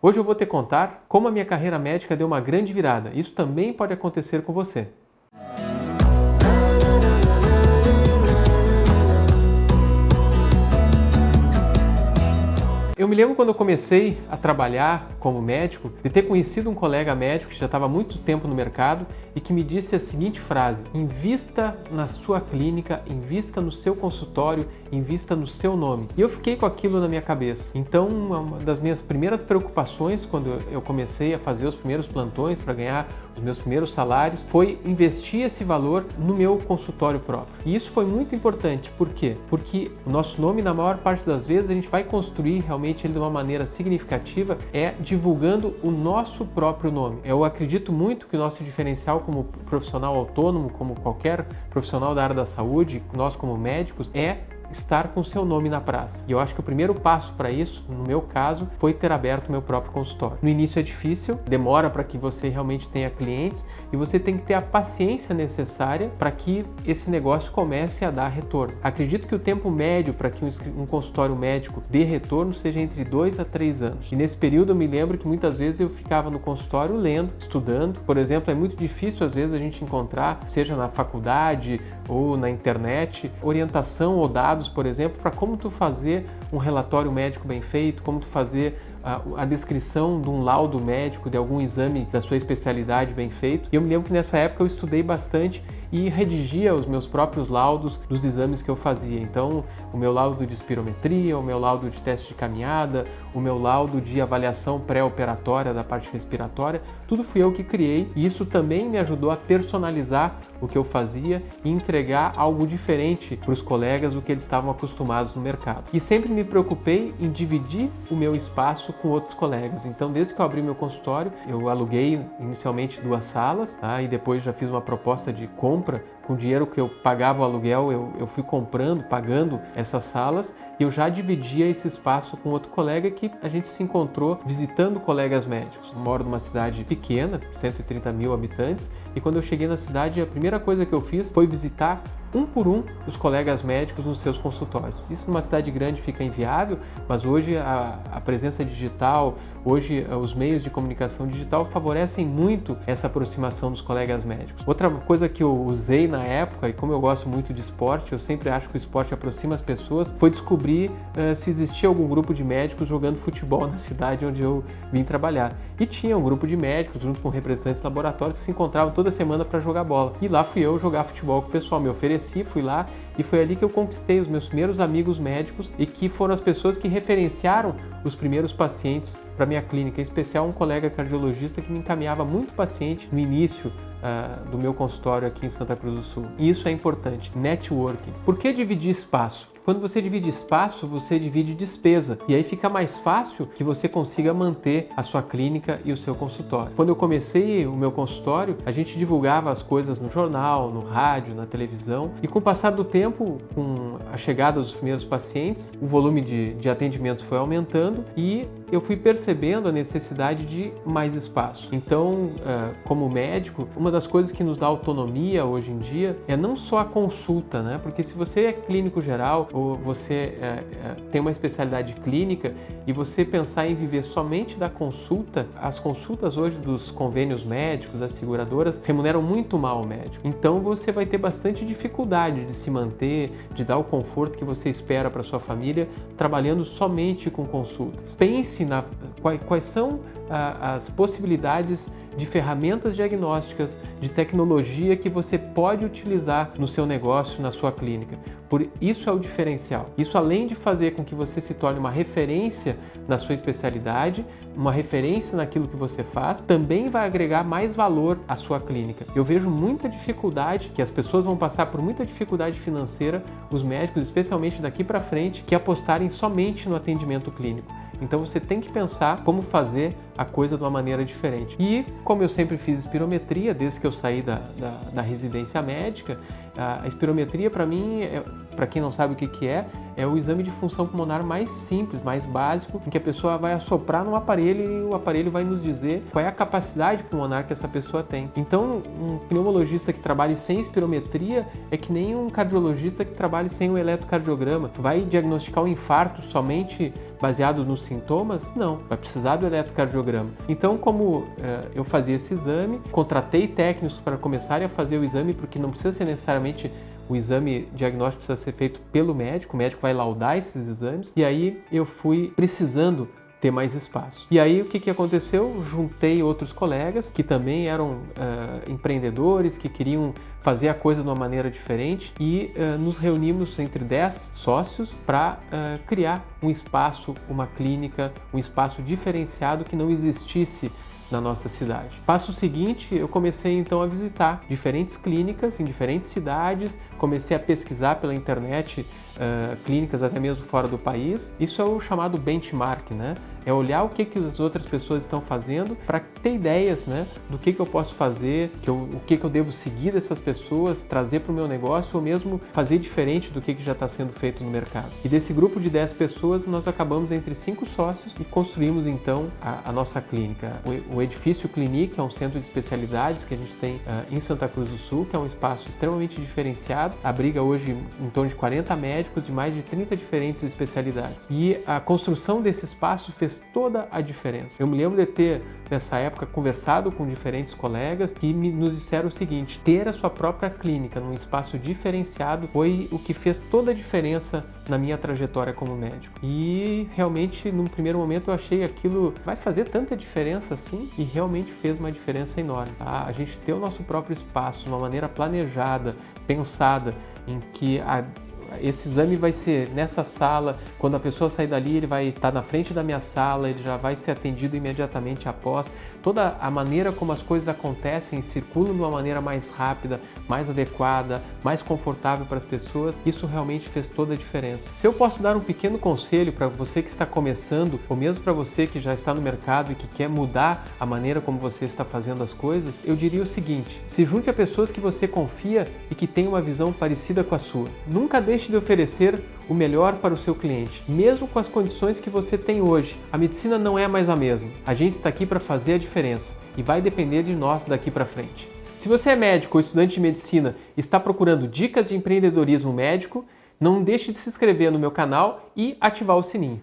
Hoje eu vou te contar como a minha carreira médica deu uma grande virada. Isso também pode acontecer com você. Eu me lembro quando eu comecei a trabalhar como médico, de ter conhecido um colega médico que já estava há muito tempo no mercado e que me disse a seguinte frase: invista na sua clínica, invista no seu consultório, invista no seu nome. E eu fiquei com aquilo na minha cabeça. Então, uma das minhas primeiras preocupações quando eu comecei a fazer os primeiros plantões para ganhar os meus primeiros salários foi investir esse valor no meu consultório próprio. E isso foi muito importante. Por quê? Porque o nosso nome, na maior parte das vezes, a gente vai construir realmente ele de uma maneira significativa divulgando o nosso próprio nome. Eu acredito muito que o nosso diferencial como profissional autônomo, como qualquer profissional da área da saúde, nós como médicos, é estar com o seu nome na praça. E eu acho que o primeiro passo para isso, no meu caso, foi ter aberto o meu próprio consultório. No início é difícil, demora para que você realmente tenha clientes e você tem que ter a paciência necessária para que esse negócio comece a dar retorno. Acredito que o tempo médio para que um consultório médico dê retorno seja entre 2 a 3 anos. E nesse período eu me lembro que muitas vezes eu ficava no consultório lendo, estudando. Por exemplo, é muito difícil às vezes a gente encontrar, seja na faculdade ou na internet, orientação ou dados, por exemplo, para como tu fazer um relatório médico bem feito, como tu fazer a descrição de um laudo médico, de algum exame da sua especialidade bem feito. E eu me lembro que nessa época eu estudei bastante e redigia os meus próprios laudos dos exames que eu fazia. Então, o meu laudo de espirometria, o meu laudo de teste de caminhada, o meu laudo de avaliação pré-operatória da parte respiratória, tudo fui eu que criei e isso também me ajudou a personalizar o que eu fazia e entregar algo diferente para os colegas do que eles estavam acostumados no mercado. E sempre me preocupei em dividir o meu espaço com outros colegas. Então, desde que eu abri meu consultório, eu aluguei inicialmente 2 salas, e depois já fiz uma proposta de compra. Com o dinheiro que eu pagava o aluguel, eu fui pagando essas salas e eu já dividia esse espaço com outro colega que a gente se encontrou visitando colegas médicos. Eu moro numa cidade pequena, 130 mil habitantes, e quando eu cheguei na cidade, a primeira coisa que eu fiz foi visitar um por um os colegas médicos nos seus consultórios. Isso numa cidade grande fica inviável, mas hoje a presença digital, hoje os meios de comunicação digital favorecem muito essa aproximação dos colegas médicos. Outra coisa que eu usei na época, e como eu gosto muito de esporte, eu sempre acho que o esporte aproxima as pessoas, foi descobrir se existia algum grupo de médicos jogando futebol na cidade onde eu vim trabalhar. E tinha um grupo de médicos, junto com representantes de laboratórios, que se encontravam toda semana para jogar bola. E lá fui eu jogar futebol com o pessoal, me ofereci, fui lá e foi ali que eu conquistei os meus primeiros amigos médicos e que foram as pessoas que referenciaram os primeiros pacientes para minha clínica, em especial um colega cardiologista que me encaminhava muito paciente no início do meu consultório aqui em Santa Cruz do Sul. E isso é importante, networking. Por que dividir espaço? Quando você divide espaço, você divide despesa e aí fica mais fácil que você consiga manter a sua clínica e o seu consultório. Quando eu comecei o meu consultório, a gente divulgava as coisas no jornal, no rádio, na televisão e com o passar do tempo, com a chegada dos primeiros pacientes, o volume de atendimentos foi aumentando e eu fui percebendo a necessidade de mais espaço. Então, como médico, uma das coisas que nos dá autonomia hoje em dia é não só a consulta, né? Porque se você é clínico geral ou você tem uma especialidade clínica e você pensar em viver somente da consulta, as consultas hoje dos convênios médicos, das seguradoras, remuneram muito mal o médico. Então, você vai ter bastante dificuldade de se manter, de dar o conforto que você espera para sua família, trabalhando somente com consultas. Pense quais são as possibilidades de ferramentas diagnósticas, de tecnologia que você pode utilizar no seu negócio, na sua clínica. Por isso é o diferencial. Isso, além de fazer com que você se torne uma referência na sua especialidade, uma referência naquilo que você faz, também vai agregar mais valor à sua clínica. Eu vejo muita dificuldade, que as pessoas vão passar por muita dificuldade financeira, os médicos, especialmente daqui para frente, que apostarem somente no atendimento clínico. Então você tem que pensar como fazer a coisa de uma maneira diferente. E como eu sempre fiz espirometria, desde que eu saí da residência médica, a espirometria para mim para quem não sabe o que é o exame de função pulmonar mais simples, mais básico, em que a pessoa vai assoprar num aparelho e o aparelho vai nos dizer qual é a capacidade pulmonar que essa pessoa tem. Então, um pneumologista que trabalhe sem espirometria é que nem um cardiologista que trabalhe sem um eletrocardiograma. Tu vai diagnosticar um infarto somente baseado nos sintomas? Não, vai precisar do eletrocardiograma. Então, como eu fazia esse exame, contratei técnicos para começarem a fazer o exame, porque não precisa ser necessariamente o exame diagnóstico, precisa ser feito pelo médico, o médico vai laudar esses exames, e aí eu fui precisando ter mais espaço. E aí o que aconteceu? Juntei outros colegas que também eram empreendedores, que queriam fazer a coisa de uma maneira diferente e nos reunimos entre 10 sócios para criar um espaço, uma clínica, um espaço diferenciado que não existisse na nossa cidade. Passo seguinte, eu comecei então a visitar diferentes clínicas em diferentes cidades, comecei a pesquisar pela internet clínicas até mesmo fora do país. Isso é o chamado benchmark, né? É olhar o que as outras pessoas estão fazendo para ter ideias, né, do que eu posso fazer, o que eu devo seguir dessas pessoas, trazer para o meu negócio ou mesmo fazer diferente do que já está sendo feito no mercado. E desse grupo de 10 pessoas, nós acabamos entre 5 sócios e construímos então a nossa clínica. O edifício Clinique é um centro de especialidades que a gente tem em Santa Cruz do Sul, que é um espaço extremamente diferenciado, abriga hoje em torno de 40 médicos de mais de 30 diferentes especialidades. E a construção desse espaço fez toda a diferença. Eu me lembro de ter, nessa época, conversado com diferentes colegas que nos disseram o seguinte: ter a sua própria clínica num espaço diferenciado foi o que fez toda a diferença na minha trajetória como médico. E realmente, num primeiro momento, eu achei aquilo vai fazer tanta diferença assim, e realmente fez uma diferença enorme. Tá? A gente ter o nosso próprio espaço, de uma maneira planejada, pensada, em que esse exame vai ser nessa sala, quando a pessoa sair dali, ele vai estar na frente da minha sala, ele já vai ser atendido imediatamente após. Toda a maneira como as coisas acontecem, circulam de uma maneira mais rápida, mais adequada, mais confortável para as pessoas, isso realmente fez toda a diferença. Se eu posso dar um pequeno conselho para você que está começando, ou mesmo para você que já está no mercado e que quer mudar a maneira como você está fazendo as coisas, eu diria o seguinte: se junte a pessoas que você confia e que têm uma visão parecida com a sua. Nunca deixe de oferecer o melhor para o seu cliente, mesmo com as condições que você tem hoje. A medicina não é mais a mesma. A gente está aqui para fazer a diferença e vai depender de nós daqui para frente. Se você é médico ou estudante de medicina e está procurando dicas de empreendedorismo médico, não deixe de se inscrever no meu canal e ativar o sininho.